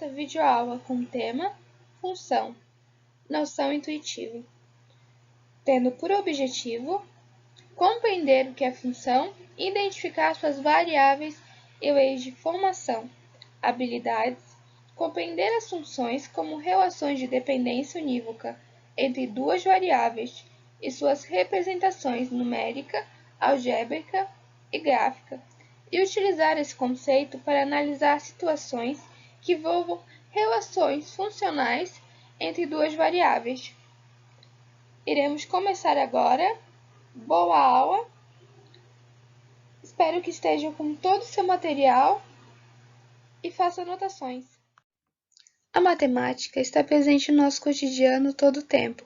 esta videoaula com o tema Função, noção intuitiva, tendo por objetivo compreender o que é função, identificar suas variáveis e leis de formação, habilidades, compreender as funções como relações de dependência unívoca entre duas variáveis e suas representações numérica, algébrica e gráfica, e utilizar esse conceito para analisar situações que envolvam relações funcionais entre duas variáveis. Iremos começar agora. Boa aula! Espero que estejam com todo o seu material e façam anotações. A matemática está presente no nosso cotidiano todo o tempo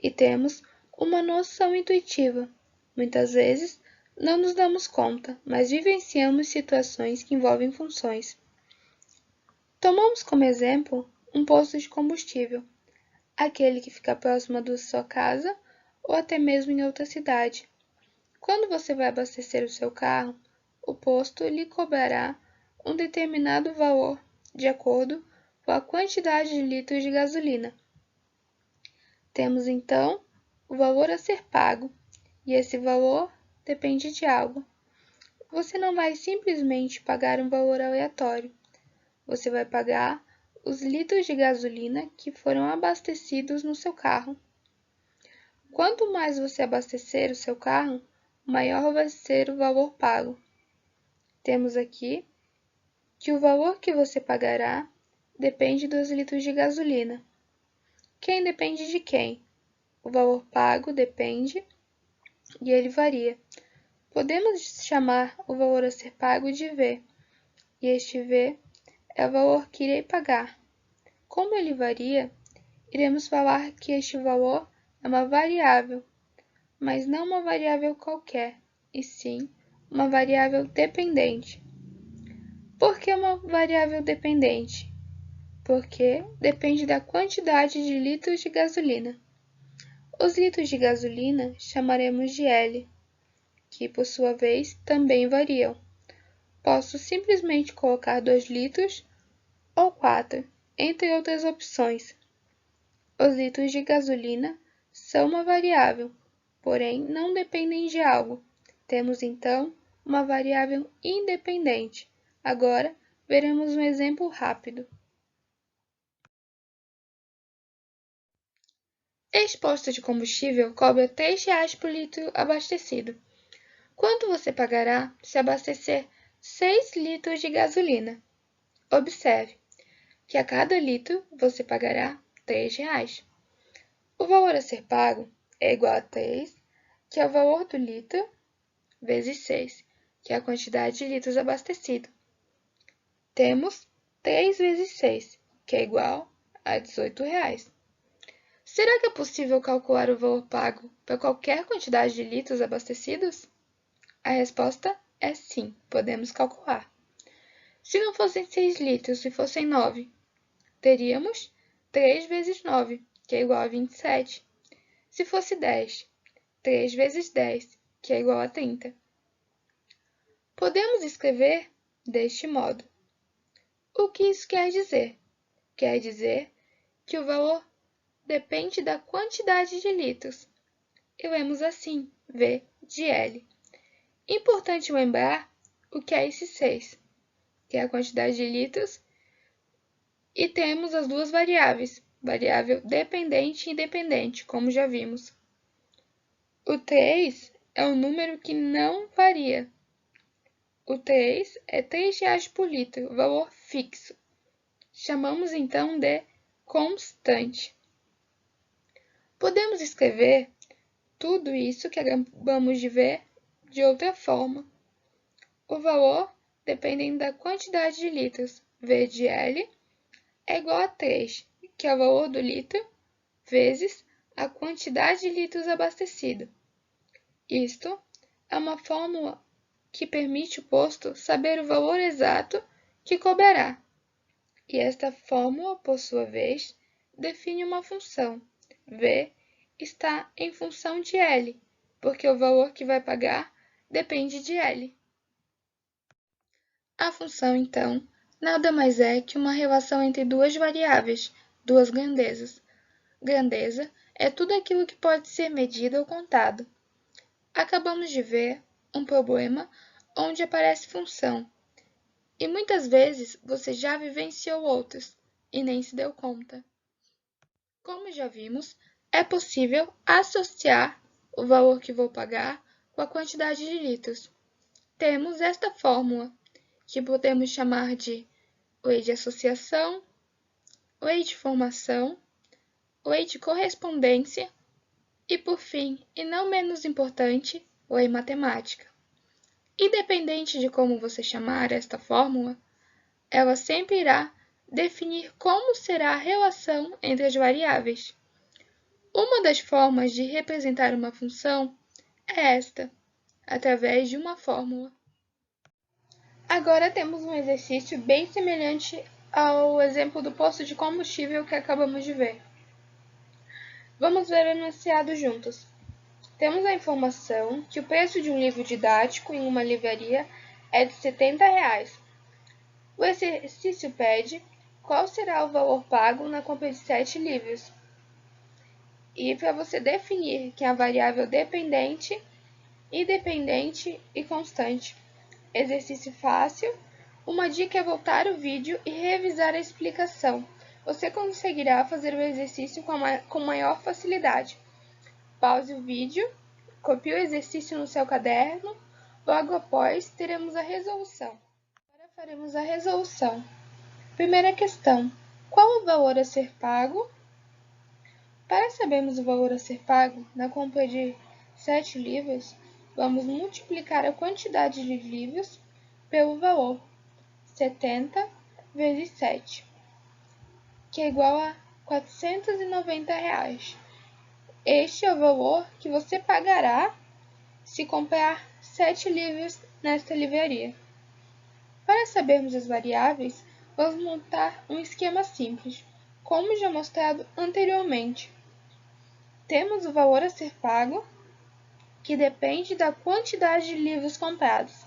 e temos uma noção intuitiva. Muitas vezes não nos damos conta, mas vivenciamos situações que envolvem funções. Tomamos como exemplo um posto de combustível, aquele que fica próximo da sua casa ou até mesmo em outra cidade. Quando você vai abastecer o seu carro, o posto lhe cobrará um determinado valor de acordo com a quantidade de litros de gasolina. Temos então o valor a ser pago, e esse valor depende de algo. Você não vai simplesmente pagar um valor aleatório. Você vai pagar os litros de gasolina que foram abastecidos no seu carro. Quanto mais você abastecer o seu carro, maior vai ser o valor pago. Temos aqui que o valor que você pagará depende dos litros de gasolina. Quem depende de quem? O valor pago depende e ele varia. Podemos chamar o valor a ser pago de V, e este V é o valor que irei pagar. Como ele varia, iremos falar que este valor é uma variável, mas não uma variável qualquer, e sim uma variável dependente. Por que uma variável dependente? Porque depende da quantidade de litros de gasolina. Os litros de gasolina chamaremos de L, que por sua vez também variam. Posso simplesmente colocar 2 litros ou 4, entre outras opções. Os litros de gasolina são uma variável, porém não dependem de algo. Temos então uma variável independente. Agora veremos um exemplo rápido. Este posto de combustível cobra R$ 3,00 por litro abastecido. Quanto você pagará se abastecer 6 litros de gasolina? Observe que a cada litro você pagará R$ 3,00. O valor a ser pago é igual a 3, que é o valor do litro, vezes 6, que é a quantidade de litros abastecido. Temos 3 vezes 6, que é igual a R$ 18,00. Será que é possível calcular o valor pago para qualquer quantidade de litros abastecidos? A resposta é sim, podemos calcular. Se não fossem 6 litros e fossem 9, teríamos 3 vezes 9, que é igual a 27. Se fosse 10, 3 vezes 10, que é igual a 30. Podemos escrever deste modo. O que isso quer dizer? Quer dizer que o valor depende da quantidade de litros. E lemos assim, V de L. Importante lembrar o que é esse 6, que é a quantidade de litros, e temos as duas variáveis, variável dependente e independente, como já vimos. O 3 é um número que não varia. O 3 é R$ 3,00 por litro, valor fixo. Chamamos então de constante. Podemos escrever tudo isso que acabamos de ver de outra forma. O valor, dependendo da quantidade de litros, V de L, é igual a 3, que é o valor do litro, vezes a quantidade de litros abastecido. Isto é uma fórmula que permite o posto saber o valor exato que cobrará. E esta fórmula, por sua vez, define uma função. V está em função de L, porque o valor que vai pagar depende de L. A função, então, nada mais é que uma relação entre duas variáveis, duas grandezas. Grandeza é tudo aquilo que pode ser medido ou contado. Acabamos de ver um problema onde aparece função, e muitas vezes você já vivenciou outros e nem se deu conta. Como já vimos, é possível associar o valor que vou pagar com a quantidade de litros. Temos esta fórmula, que podemos chamar de lei de associação, lei de formação, lei de correspondência e, por fim, e não menos importante, lei matemática. Independente de como você chamar esta fórmula, ela sempre irá definir como será a relação entre as variáveis. Uma das formas de representar uma função é esta, através de uma fórmula. Agora temos um exercício bem semelhante ao exemplo do posto de combustível que acabamos de ver. Vamos ver o enunciado juntos. Temos a informação que o preço de um livro didático em uma livraria é de R$ 70. O exercício pede qual será o valor pago na compra de 7 livros. E para você definir que é a variável dependente, independente e constante. Exercício fácil. Uma dica é voltar o vídeo e revisar a explicação. Você conseguirá fazer o exercício com maior facilidade. Pause o vídeo, copie o exercício no seu caderno. Logo após, teremos a resolução. Agora faremos a resolução. Primeira questão. Qual o valor a ser pago? Para sabermos o valor a ser pago na compra de 7 livros, vamos multiplicar a quantidade de livros pelo valor 70 vezes 7, que é igual a R$ 490. Este é o valor que você pagará se comprar 7 livros nesta livraria. Para sabermos as variáveis, vamos montar um esquema simples, como já mostrado anteriormente. Temos o valor a ser pago, que depende da quantidade de livros comprados.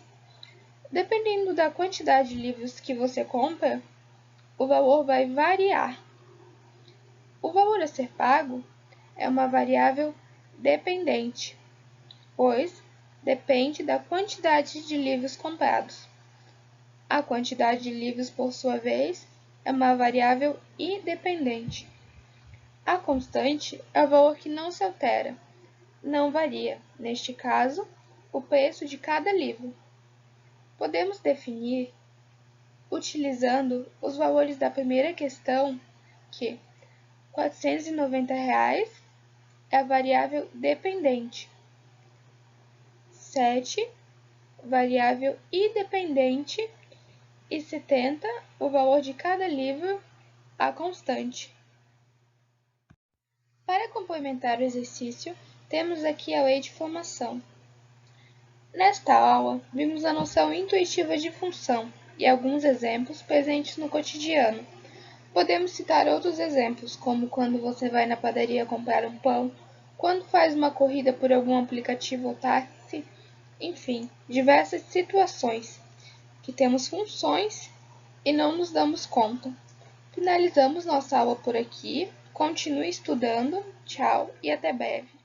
Dependendo da quantidade de livros que você compra, o valor vai variar. O valor a ser pago é uma variável dependente, pois depende da quantidade de livros comprados. A quantidade de livros, por sua vez, é uma variável independente. A constante é o valor que não se altera, não varia, neste caso, o preço de cada livro. Podemos definir, utilizando os valores da primeira questão, que R$ 490 é a variável dependente, 7, variável independente, e 70, o valor de cada livro, a constante. Para complementar o exercício, temos aqui a lei de formação. Nesta aula, vimos a noção intuitiva de função e alguns exemplos presentes no cotidiano. Podemos citar outros exemplos, como quando você vai na padaria comprar um pão, quando faz uma corrida por algum aplicativo ou táxi, enfim, diversas situações que temos funções e não nos damos conta. Finalizamos nossa aula por aqui. Continue estudando. Tchau e até breve.